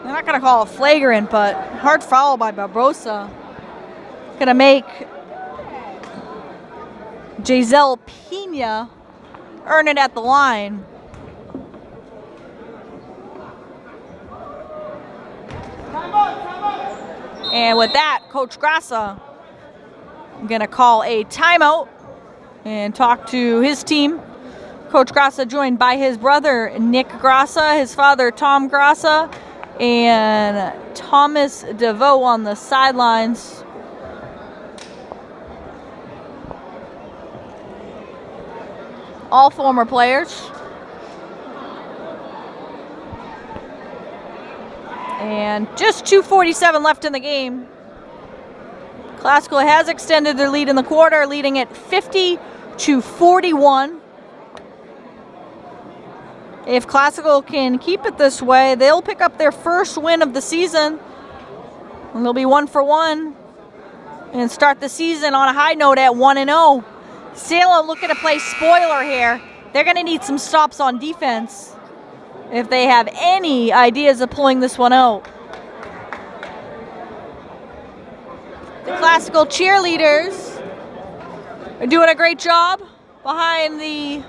They're not going to call a flagrant, but hard foul by Barbosa. Going to make Giselle Pena earn it at the line. And with that, Coach Grassa going to call a timeout and talk to his team. Coach Grassa joined by his brother, Nick Grassa, his father, Tom Grassa, and Thomas DeVoe on the sidelines. All former players. And just 2:47 left in the game. Classical has extended their lead in the quarter, leading it 50-41. If Classical can keep it this way, they'll pick up their first win of the season. And they'll be 1-for-1 and start the season on a high note at 1-0. Salem looking to play spoiler here. They're going to need some stops on defense if they have any ideas of pulling this one out. The Classical cheerleaders are doing a great job behind the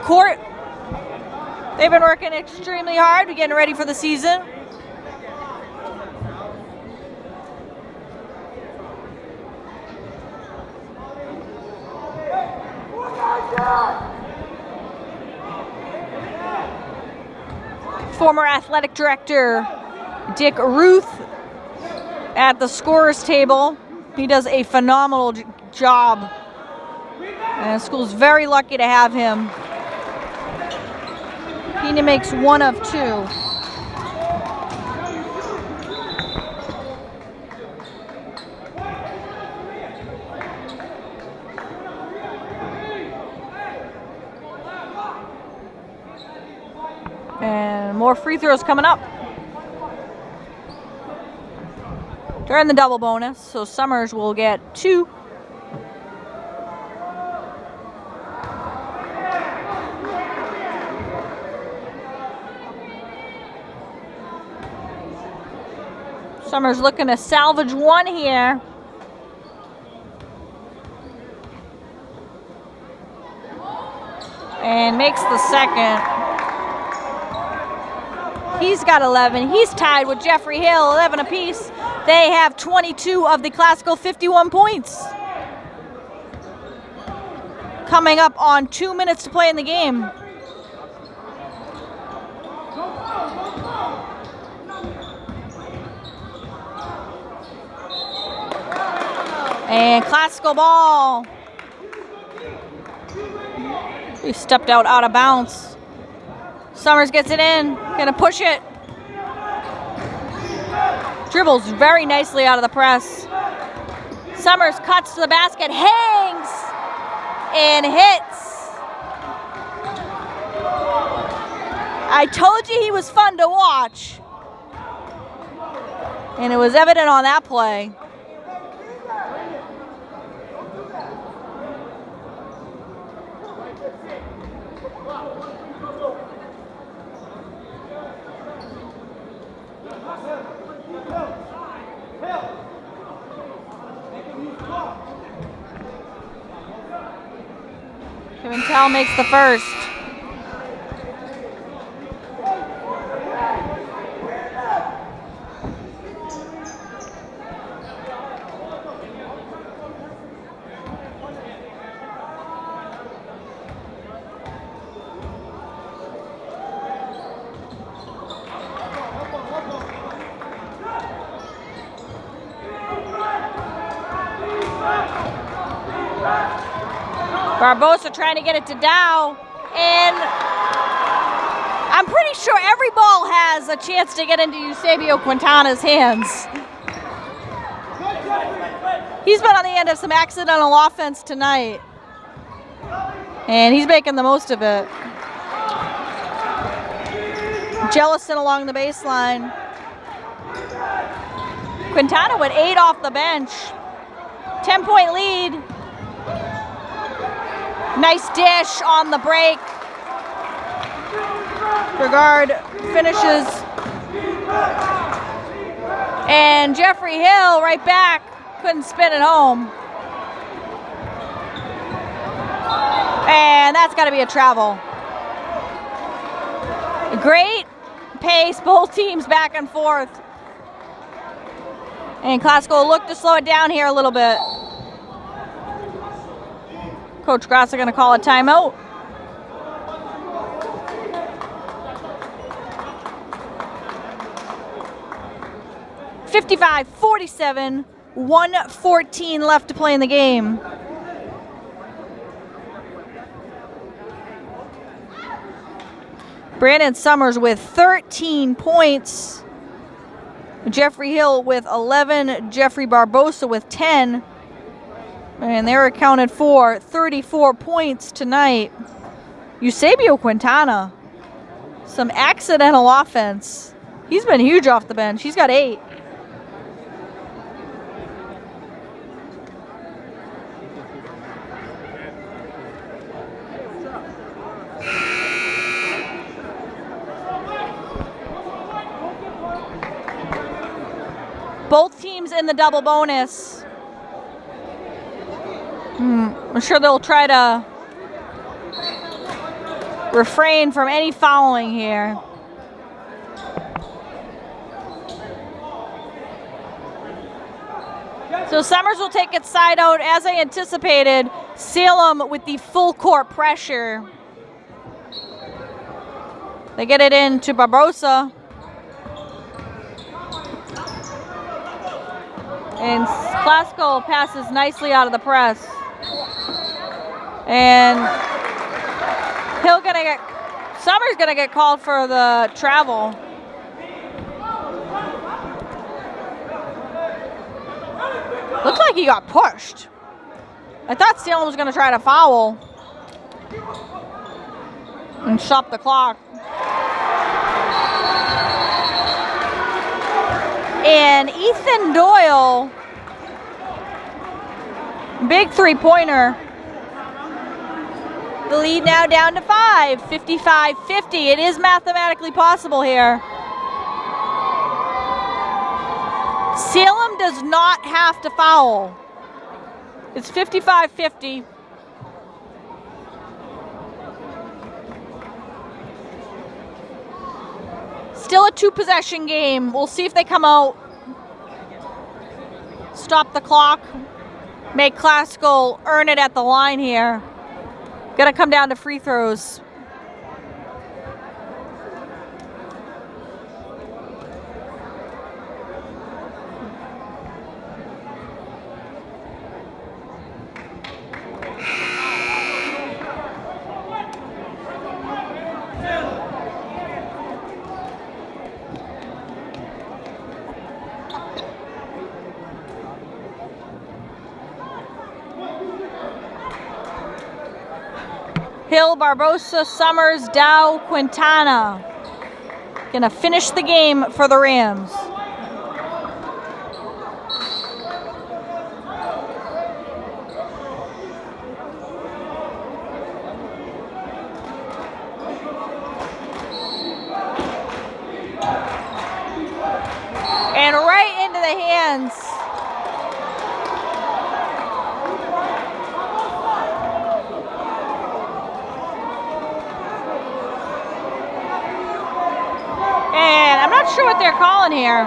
court. They've been working extremely hard, getting ready for the season. Former athletic director Dick Ruth at the scorer's table. He does a phenomenal job. And the school's very lucky to have him. Pena makes 1 of 2. more free throws coming up. They're in the double bonus, so Summers will get 2. Summers looking to salvage 1 here. And makes the second. He's got 11. He's tied with Jeffrey Hill, 11 apiece. They have 22 of the Classical 51 points. Coming up on 2 minutes to play in the game. And Classical ball. He stepped out of bounds. Summers gets it in, gonna push it. Dribbles very nicely out of the press. Summers cuts to the basket, hangs, and hits. I told you he was fun to watch. And it was evident on that play. Tell makes the first. Barbosa trying to get it to Dow, and I'm pretty sure every ball has a chance to get into Eusebio Quintana's hands. He's been on the end of some accidental offense tonight, and he's making the most of it. Jellison along the baseline. Quintana with 8 off the bench. 10-point lead. Nice dish on the break. Regard finishes. And Jeffrey Hill right back. Couldn't spin it home. And that's got to be a travel. Great pace, both teams back and forth. And Classical look to slow it down here a little bit. Coach Grassa going to call a timeout. (55-47), 1:14 left to play in the game. Brandon Summers with 13 points. Jeffrey Hill with 11. Jeffrey Barbosa with 10. And they're accounted for 34 points tonight. Eusebio Quintana, some accidental offense. He's been huge off the bench. He's got 8. Both teams in the double bonus. I'm sure they'll try to refrain from any fouling here. So Summers will take its side out as I anticipated. Salem with the full court pressure. They get it in to Barbosa. And Classical passes nicely out of the press. And Summers gonna get called for the travel. Looks like he got pushed. I thought Salem was gonna try to foul and stop the clock. And Ethan Doyle, big three-pointer. The lead now down to 5, 55-50. It is mathematically possible here. Salem does not have to foul. It's 55-50. Still a two-possession game. We'll see if they come out, stop the clock, make Classical earn it at the line here. Gonna come down to free throws. Hill, Barbosa, Summers, Dow, Quintana. Gonna finish the game for the Rams. And right into the hands . And I'm not sure what they're calling here.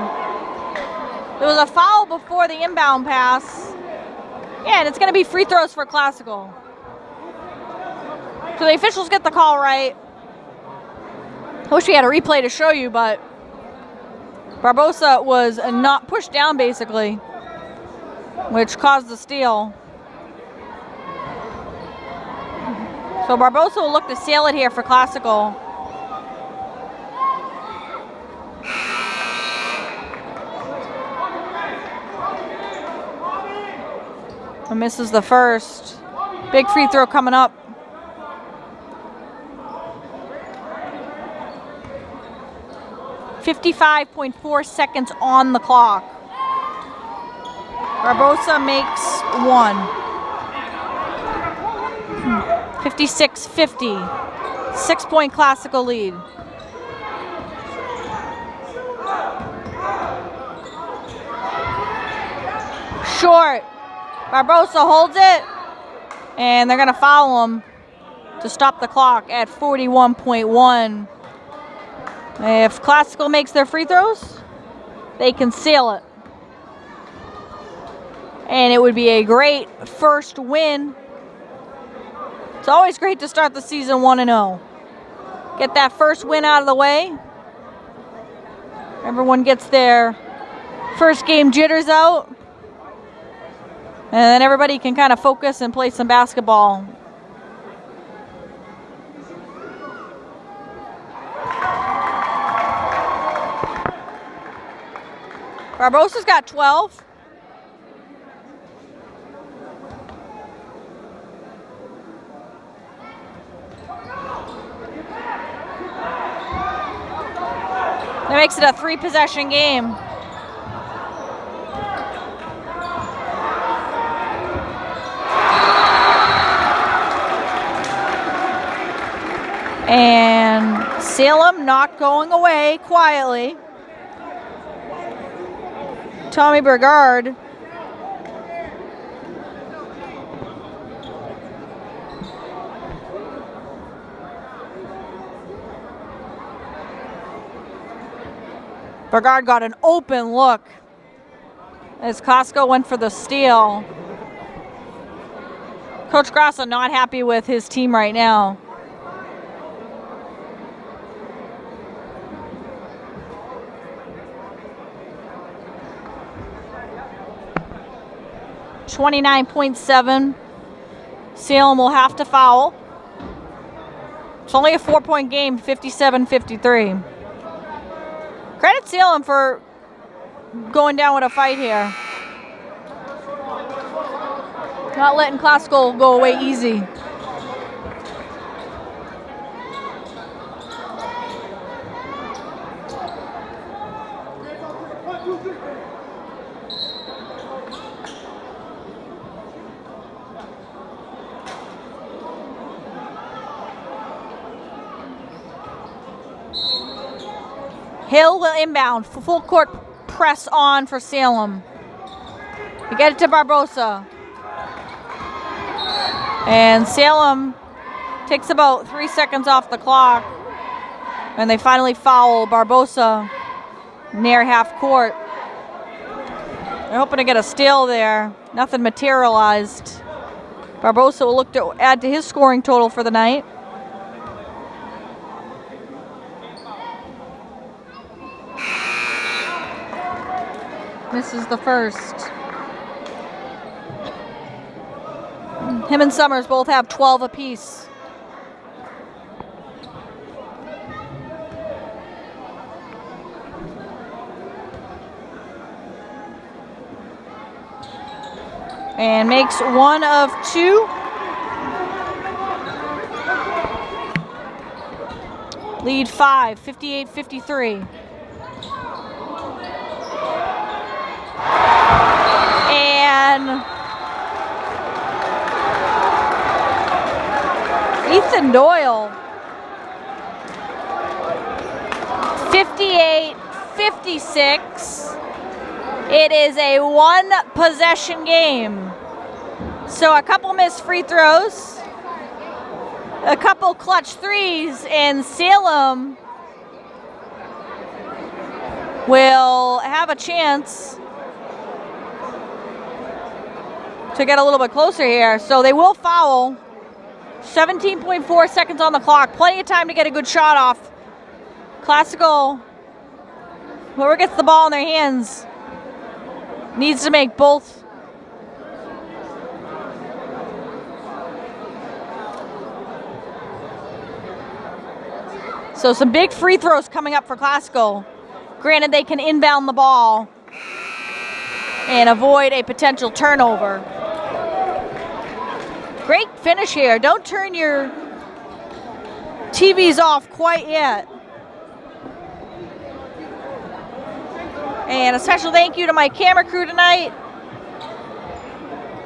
There was a foul before the inbound pass. Yeah, and it's going to be free throws for Classical. So the officials get the call right. I wish we had a replay to show you, but Barbosa was not pushed down, basically, which caused the steal. So Barbosa will look to sail it here for Classical. Misses the first. Big free throw coming up. .54 seconds on the clock. Barbosa makes one. 56-50. 6-point Classical lead. Short. Barbosa holds it, and they're going to foul him to stop the clock at 41.1. If Classical makes their free throws, they can seal it. And it would be a great first win. It's always great to start the season 1-0. Get that first win out of the way. Everyone gets their first game jitters out. And then everybody can kind of focus and play some basketball. Barbosa's got 12. That makes it a 3-possession game. And Salem not going away quietly. Tommy Bergard. Bergard got an open look as Costco went for the steal. Coach Grassa not happy with his team right now. .7. Salem will have to foul. It's only a 4-point game, 57-53. Credit Salem for going down with a fight here. Not letting Classical go away easy. Hill will inbound. Full court press on for Salem. We get it to Barbosa. And Salem takes about 3 seconds off the clock. And they finally foul Barbosa near half court. They're hoping to get a steal there. Nothing materialized. Barbosa will look to add to his scoring total for the night. Misses the first. Him and Summers both have 12 apiece. And makes one of two. Lead 5, 58-53. And Ethan Doyle, 58-56. It is a one-possession game. So a couple missed free throws, a couple clutch threes, and Salem will have a chance to get a little bit closer here. So they will foul. 17.4 seconds on the clock. Plenty of time to get a good shot off. Classical, whoever gets the ball in their hands, needs to make both. So some big free throws coming up for Classical. Granted, they can inbound the ball and avoid a potential turnover. Great finish here. Don't turn your TVs off quite yet. And a special thank you to my camera crew tonight,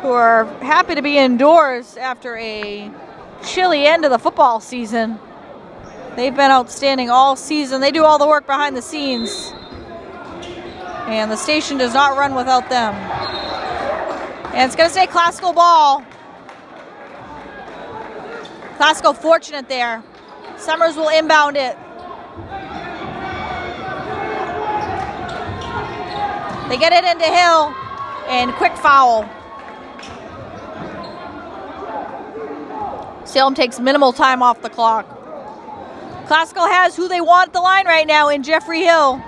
who are happy to be indoors after a chilly end of the football season. They've been outstanding all season. They do all the work behind the scenes, and the station does not run without them. And it's going to say Classical ball. Classical fortunate there. Summers will inbound it. They get it into Hill, and quick foul. Salem takes minimal time off the clock. Classical has who they want at the line right now in Jeffrey Hill.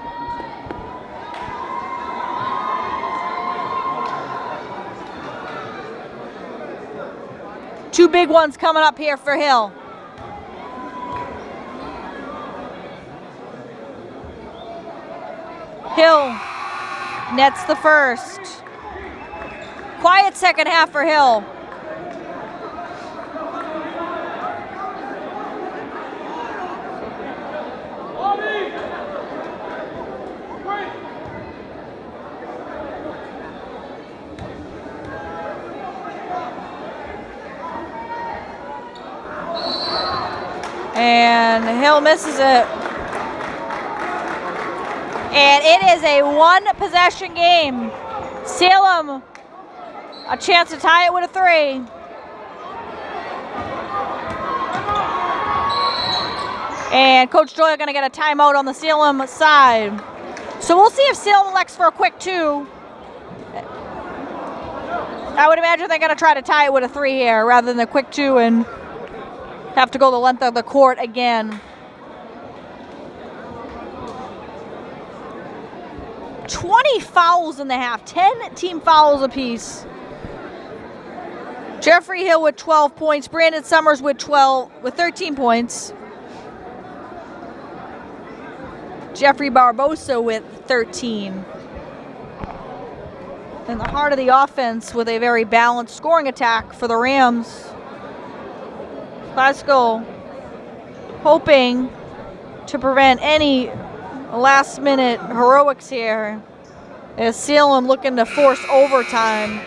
Two big ones coming up here for Hill. Hill nets the first. Quiet second half for Hill. And Hill misses it. And it is a one-possession game. Salem, a chance to tie it with a three. And Coach Doyle going to get a timeout on the Salem side. So we'll see if Salem elects for a quick two. I would imagine they're going to try to tie it with a three here rather than a quick two and have to go the length of the court again. 20 fouls in the half, 10 team fouls apiece. Jeffrey Hill with 12 points, Brandon Summers with 13 points. Jeffrey Barbosa with 13. In the heart of the offense with a very balanced scoring attack for the Rams. Classical hoping to prevent any last-minute heroics here, as Salem looking to force overtime.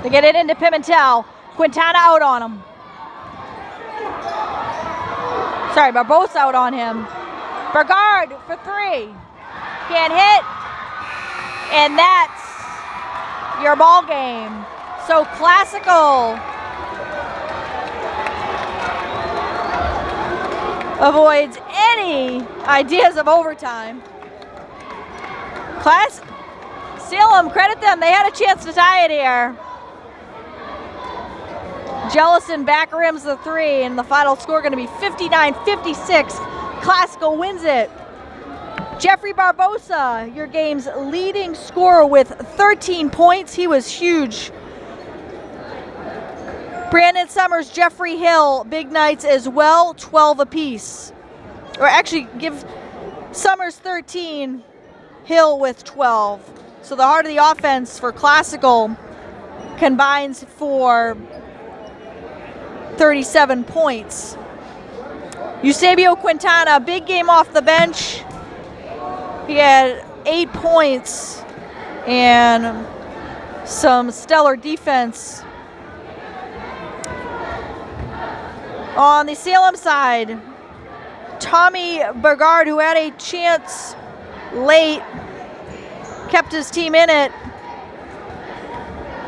They get it into Pimentel. Quintana out on him. Sorry, Barbosa out on him. Bergard for 3. Can't hit. And that's your ball game. So Classical avoids any ideas of overtime. Salem, credit them. They had a chance to tie it here. Jellison back rims the 3, and the final score going to be 59-56. Classical wins it. Jeffrey Barbosa, your game's leading scorer with 13 points. He was huge. Brandon Summers, Jeffrey Hill, big nights as well, 12 apiece. Or actually, give Summers 13, Hill with 12. So the heart of the offense for Classical combines for 37 points. Eusebio Quintana, big game off the bench. He had 8 points and some stellar defense. On the Salem side, Tommy Bergard, who had a chance late, kept his team in it.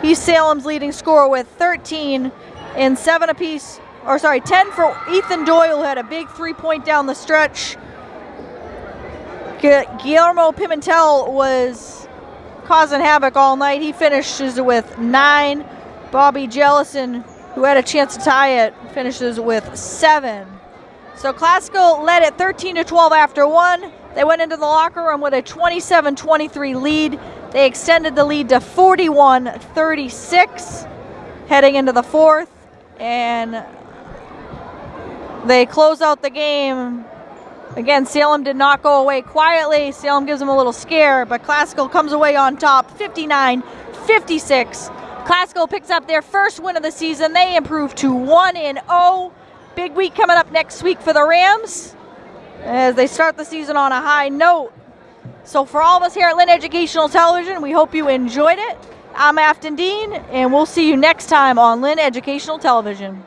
He's Salem's leading scorer with 13 and 7 apiece. Or sorry, 10 for Ethan Doyle, who had a big 3-point down the stretch. Guillermo Pimentel was causing havoc all night. He finishes with 9. Bobby Jellison, who had a chance to tie it, finishes with 7. So Classical led at 13-12 after 1. They went into the locker room with a 27-23 lead. They extended the lead to 41-36 heading into the 4th. And they close out the game. Again, Salem did not go away quietly. Salem gives them a little scare, but Classical comes away on top, 59-56. Classical picks up their first win of the season. They improve to 1-0. Big week coming up next week for the Rams as they start the season on a high note. So for all of us here at Lynn Educational Television, we hope you enjoyed it. I'm Afton Dean, and we'll see you next time on Lynn Educational Television.